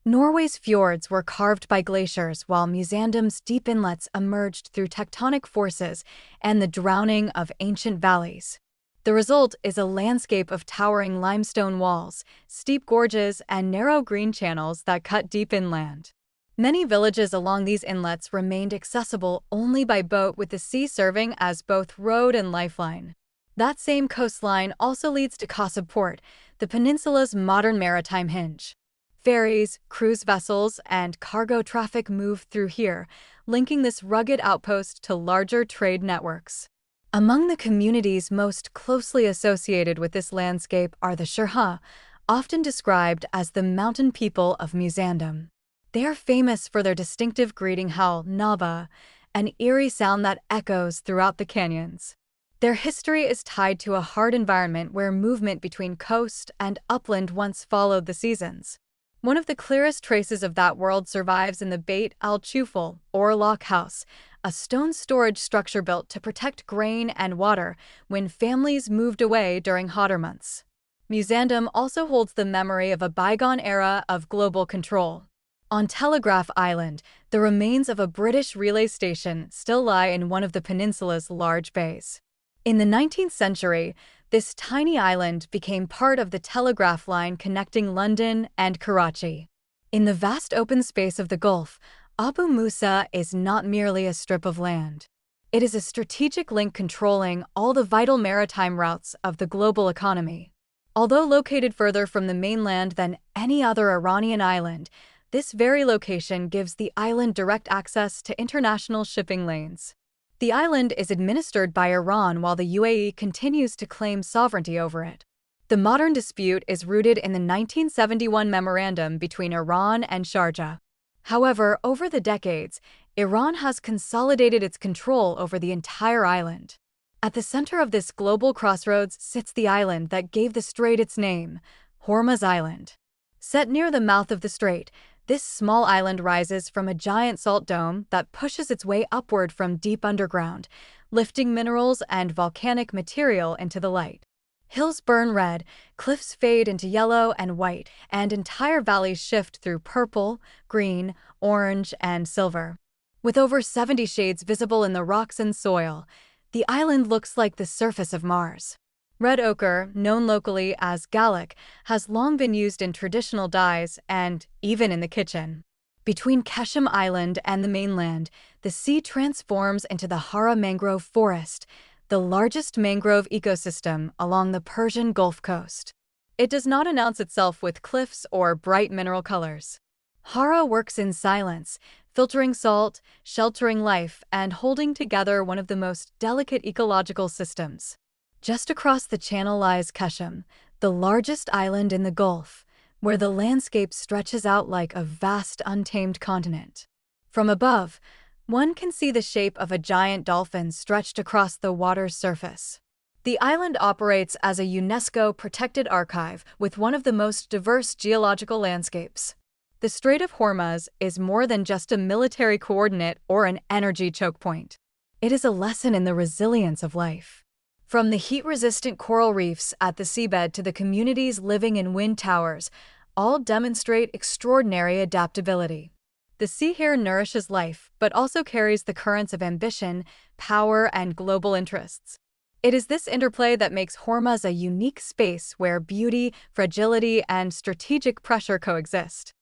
Norway's fjords were carved by glaciers, while Musandam's deep inlets emerged through tectonic forces and the drowning of ancient valleys. The result is a landscape of towering limestone walls, steep gorges, and narrow green channels that cut deep inland. Many villages along these inlets remained accessible only by boat, with the sea serving as both road and lifeline. That same coastline also leads to Kosa Port, the peninsula's modern maritime hinge. Ferries, cruise vessels, and cargo traffic move through here, linking this rugged outpost to larger trade networks. Among the communities most closely associated with this landscape are the Sherha, often described as the mountain people of Musandam. They are famous for their distinctive greeting howl, Nava, an eerie sound that echoes throughout the canyons. Their history is tied to a hard environment where movement between coast and upland once followed the seasons. One of the clearest traces of that world survives in the Beit al-Chufal, or Lock House, a stone storage structure built to protect grain and water when families moved away during hotter months. Musandam also holds the memory of a bygone era of global control. On Telegraph Island, the remains of a British relay station still lie in one of the peninsula's large bays. In the 19th century, this tiny island became part of the telegraph line connecting London and Karachi. In the vast open space of the Gulf, Abu Musa is not merely a strip of land. It is a strategic link controlling all the vital maritime routes of the global economy. Although located further from the mainland than any other Iranian island, this very location gives the island direct access to international shipping lanes. The island is administered by Iran while the UAE continues to claim sovereignty over it. The modern dispute is rooted in the 1971 memorandum between Iran and Sharjah. However, over the decades, Iran has consolidated its control over the entire island. At the center of this global crossroads sits the island that gave the strait its name, Hormuz Island. Set near the mouth of the strait, this small island rises from a giant salt dome that pushes its way upward from deep underground, lifting minerals and volcanic material into the light. Hills burn red, cliffs fade into yellow and white, and entire valleys shift through purple, green, orange, and silver. With over 70 shades visible in the rocks and soil, the island looks like the surface of Mars. Red ochre, known locally as Gallic, has long been used in traditional dyes and even in the kitchen. Between Keshem Island and the mainland, the sea transforms into the Hara mangrove forest, the largest mangrove ecosystem along the Persian Gulf Coast. It does not announce itself with cliffs or bright mineral colors. Hara works in silence, filtering salt, sheltering life, and holding together one of the most delicate ecological systems. Just across the channel lies Keshem, the largest island in the Gulf, where the landscape stretches out like a vast untamed continent. From above, one can see the shape of a giant dolphin stretched across the water's surface. The island operates as a UNESCO-protected archive with one of the most diverse geological landscapes. The Strait of Hormuz is more than just a military coordinate or an energy choke point. It is a lesson in the resilience of life. From the heat-resistant coral reefs at the seabed to the communities living in wind towers, all demonstrate extraordinary adaptability. The sea here nourishes life, but also carries the currents of ambition, power, and global interests. It is this interplay that makes Hormuz a unique space where beauty, fragility, and strategic pressure coexist.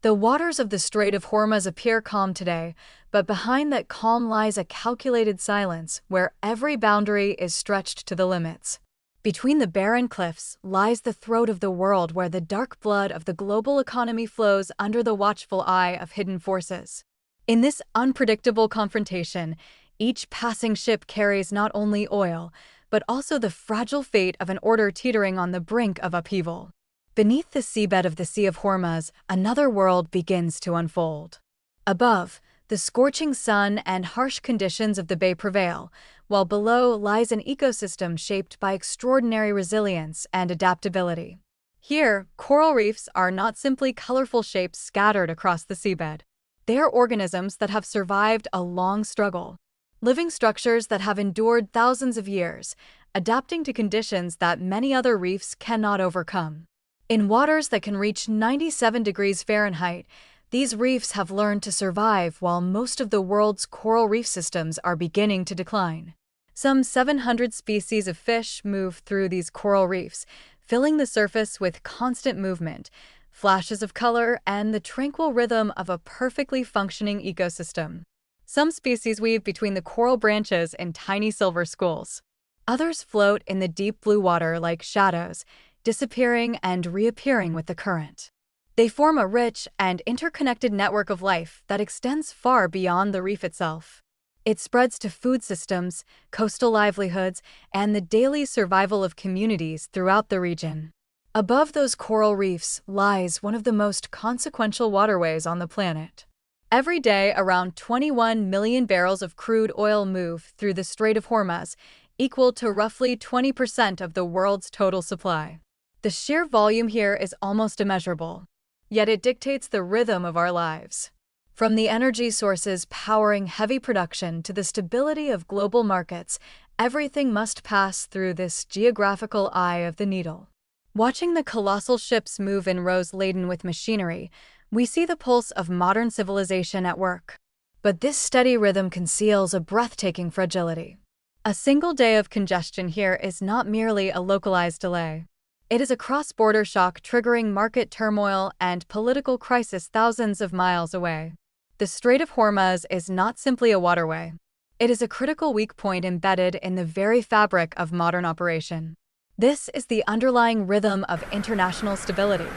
The waters of the Strait of Hormuz appear calm today, but behind that calm lies a calculated silence where every boundary is stretched to the limits. Between the barren cliffs lies the throat of the world where the dark blood of the global economy flows under the watchful eye of hidden forces. In this unpredictable confrontation, each passing ship carries not only oil, but also the fragile fate of an order teetering on the brink of upheaval. Beneath the seabed of the Sea of Hormuz, another world begins to unfold. Above, the scorching sun and harsh conditions of the bay prevail, while below lies an ecosystem shaped by extraordinary resilience and adaptability. Here, coral reefs are not simply colorful shapes scattered across the seabed. They are organisms that have survived a long struggle, living structures that have endured thousands of years, adapting to conditions that many other reefs cannot overcome. In waters that can reach 97 degrees Fahrenheit, these reefs have learned to survive while most of the world's coral reef systems are beginning to decline. Some 700 species of fish move through these coral reefs, filling the surface with constant movement, flashes of color, and the tranquil rhythm of a perfectly functioning ecosystem. Some species weave between the coral branches in tiny silver schools. Others float in the deep blue water like shadows, disappearing and reappearing with the current. They form a rich and interconnected network of life that extends far beyond the reef itself. It spreads to food systems, coastal livelihoods, and the daily survival of communities throughout the region. Above those coral reefs lies one of the most consequential waterways on the planet. Every day, around 21 million barrels of crude oil move through the Strait of Hormuz, equal to roughly 20% of the world's total supply. The sheer volume here is almost immeasurable, yet it dictates the rhythm of our lives. From the energy sources powering heavy production to the stability of global markets, everything must pass through this geographical eye of the needle. Watching the colossal ships move in rows laden with machinery, we see the pulse of modern civilization at work. But this steady rhythm conceals a breathtaking fragility. A single day of congestion here is not merely a localized delay. It is a cross-border shock triggering market turmoil and political crisis thousands of miles away. The Strait of Hormuz is not simply a waterway. It is a critical weak point embedded in the very fabric of modern operation. This is the underlying rhythm of international stability.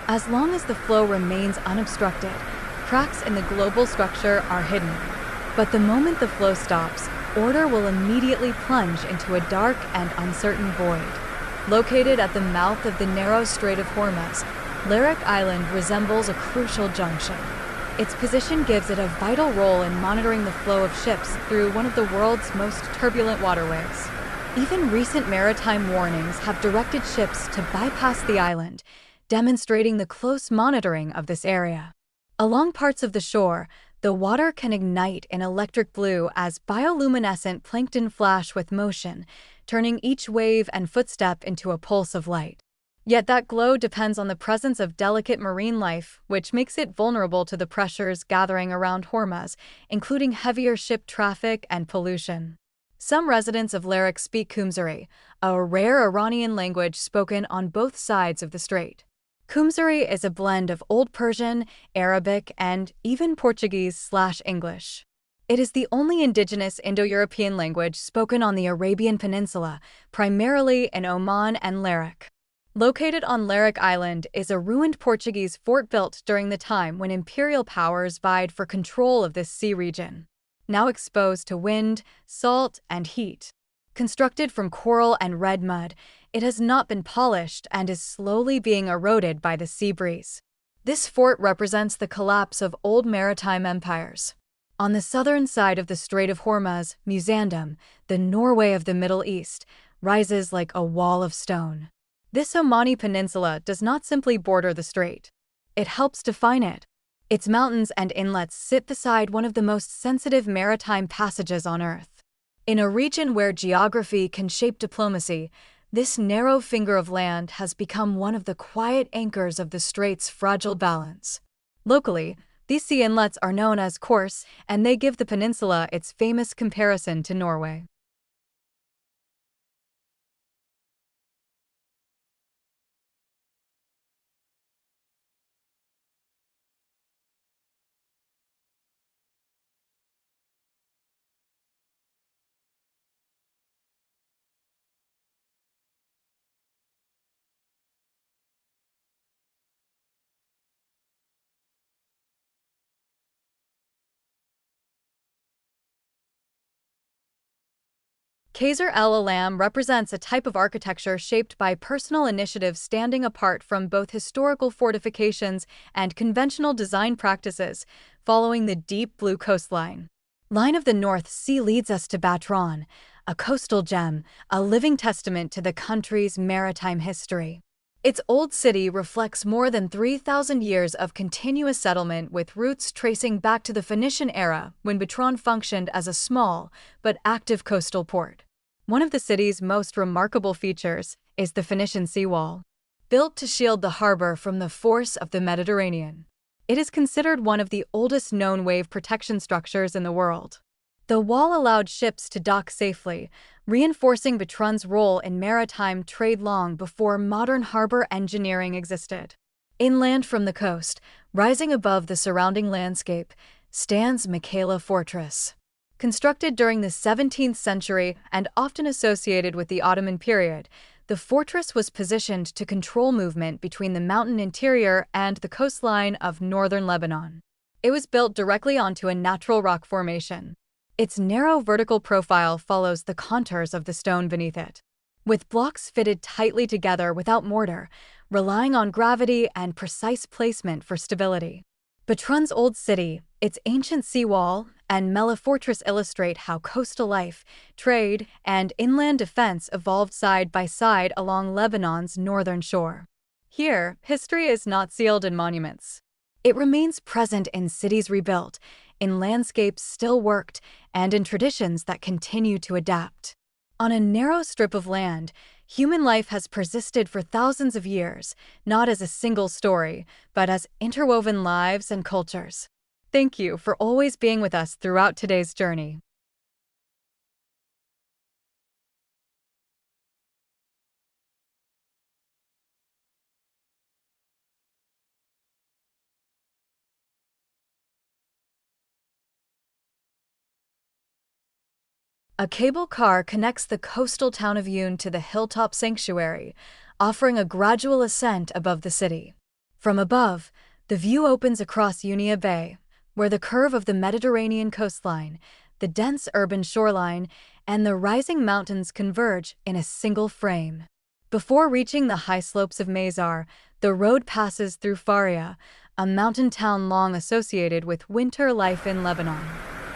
As long as the flow remains unobstructed, cracks in the global structure are hidden. But the moment the flow stops, order will immediately plunge into a dark and uncertain void. Located at the mouth of the narrow Strait of Hormuz, Lyric Island resembles a crucial junction. Its position gives it a vital role in monitoring the flow of ships through one of the world's most turbulent waterways. Even recent maritime warnings have directed ships to bypass the island, demonstrating the close monitoring of this area. Along parts of the shore, the water can ignite in electric blue as bioluminescent plankton flash with motion, turning each wave and footstep into a pulse of light. Yet that glow depends on the presence of delicate marine life, which makes it vulnerable to the pressures gathering around Hormuz, including heavier ship traffic and pollution. Some residents of Lyric speak Kumzari, a rare Iranian language spoken on both sides of the strait. Kumzari is a blend of Old Persian, Arabic, and even Portuguese/English. It is the only indigenous Indo-European language spoken on the Arabian Peninsula, primarily in Oman and Lyric. Located on Lyric Island is a ruined Portuguese fort built during the time when imperial powers vied for control of this sea region. Now exposed to wind, salt, and heat. Constructed from coral and red mud, it has not been polished and is slowly being eroded by the sea breeze. This fort represents the collapse of old maritime empires. On the southern side of the Strait of Hormuz, Musandam, the Norway of the Middle East, rises like a wall of stone. This Omani peninsula does not simply border the strait. It helps define it. Its mountains and inlets sit beside one of the most sensitive maritime passages on Earth. In a region where geography can shape diplomacy, this narrow finger of land has become one of the quiet anchors of the strait's fragile balance. Locally, these sea inlets are known as course, and they give the peninsula its famous comparison to Norway. Qasr el-Alam represents a type of architecture shaped by personal initiative standing apart from both historical fortifications and conventional design practices, following the deep blue coastline. Line of the North Sea leads us to Batran, a coastal gem, a living testament to the country's maritime history. Its old city reflects more than 3,000 years of continuous settlement with roots tracing back to the Phoenician era when Bhutan functioned as a small but active coastal port. One of the city's most remarkable features is the Phoenician seawall, built to shield the harbor from the force of the Mediterranean. It is considered one of the oldest known wave protection structures in the world. The wall allowed ships to dock safely, reinforcing Bhutan's role in maritime trade long before modern harbor engineering existed. Inland from the coast, rising above the surrounding landscape, stands Mekhala Fortress. Constructed during the 17th century and often associated with the Ottoman period, the fortress was positioned to control movement between the mountain interior and the coastline of northern Lebanon. It was built directly onto a natural rock formation. Its narrow vertical profile follows the contours of the stone beneath it, with blocks fitted tightly together without mortar, relying on gravity and precise placement for stability. Bhutan's old city, its ancient seawall, and Mekhala Fortress illustrate how coastal life, trade, and inland defense evolved side by side along Lebanon's northern shore. Here, history is not sealed in monuments. It remains present in cities rebuilt, in landscapes still worked, and in traditions that continue to adapt. On a narrow strip of land, human life has persisted for thousands of years, not as a single story, but as interwoven lives and cultures. Thank you for always being with us throughout today's journey. A cable car connects the coastal town of Yun to the hilltop sanctuary, offering a gradual ascent above the city. From above, the view opens across Unia Bay, where the curve of the Mediterranean coastline, the dense urban shoreline, and the rising mountains converge in a single frame. Before reaching the high slopes of Mazar, the road passes through Faria, a mountain town long associated with winter life in Lebanon.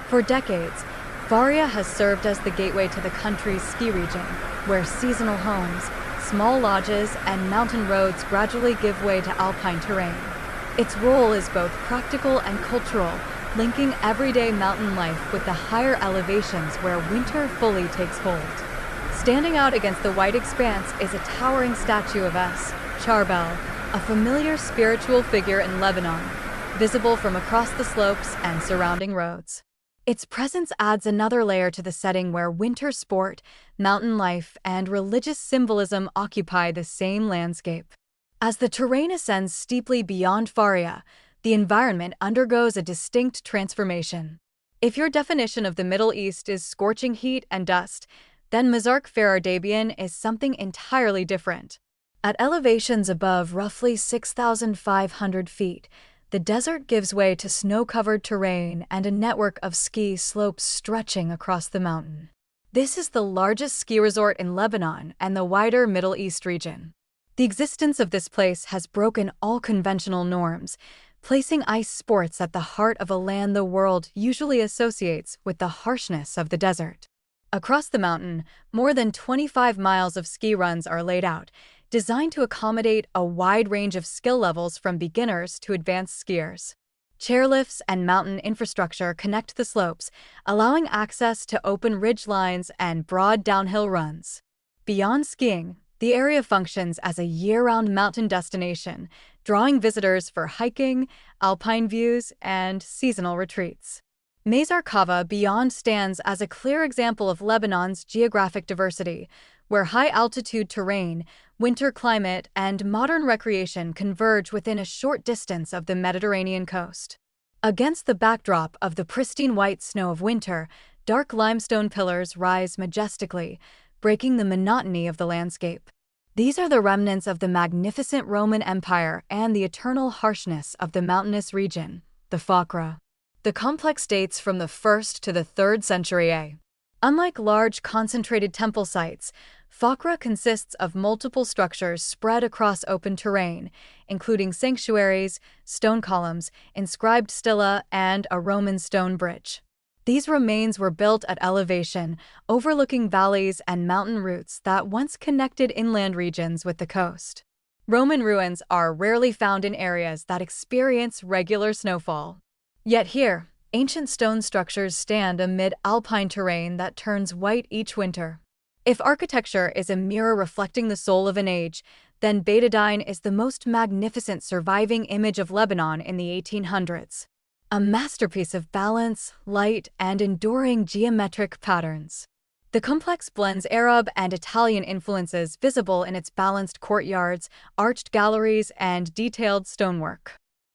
For decades, Faria has served as the gateway to the country's ski region, where seasonal homes, small lodges, and mountain roads gradually give way to alpine terrain. Its role is both practical and cultural, linking everyday mountain life with the higher elevations where winter fully takes hold. Standing out against the white expanse is a towering statue of S. Charbel, a familiar spiritual figure in Lebanon, visible from across the slopes and surrounding roads. Its presence adds another layer to the setting where winter sport, mountain life, and religious symbolism occupy the same landscape. As the terrain ascends steeply beyond Faria, the environment undergoes a distinct transformation. If your definition of the Middle East is scorching heat and dust, then Mazar-e Faradabian is something entirely different. At elevations above roughly 6,500 feet, the desert gives way to snow-covered terrain and a network of ski slopes stretching across the mountain. This is the largest ski resort in Lebanon and the wider Middle East region. The existence of this place has broken all conventional norms, placing ice sports at the heart of a land the world usually associates with the harshness of the desert. Across the mountain, more than 25 miles of ski runs are laid out, designed to accommodate a wide range of skill levels from beginners to advanced skiers. Chairlifts and mountain infrastructure connect the slopes, allowing access to open ridge lines and broad downhill runs. Beyond skiing, the area functions as a year-round mountain destination, drawing visitors for hiking, alpine views, and seasonal retreats. Mazar Kava Beyond stands as a clear example of Lebanon's geographic diversity, where high-altitude terrain, winter climate, and modern recreation converge within a short distance of the Mediterranean coast. Against the backdrop of the pristine white snow of winter, dark limestone pillars rise majestically, breaking the monotony of the landscape. These are the remnants of the magnificent Roman Empire and the eternal harshness of the mountainous region, the Fakra. The complex dates from the 1st to the 3rd century A. Unlike large concentrated temple sites, Fakra consists of multiple structures spread across open terrain, including sanctuaries, stone columns, inscribed stela, and a Roman stone bridge. These remains were built at elevation, overlooking valleys and mountain routes that once connected inland regions with the coast. Roman ruins are rarely found in areas that experience regular snowfall. Yet here, ancient stone structures stand amid alpine terrain that turns white each winter. If architecture is a mirror reflecting the soul of an age, then Betadine is the most magnificent surviving image of Lebanon in the 1800s. A masterpiece of balance, light, and enduring geometric patterns. The complex blends Arab and Italian influences visible in its balanced courtyards, arched galleries, and detailed stonework.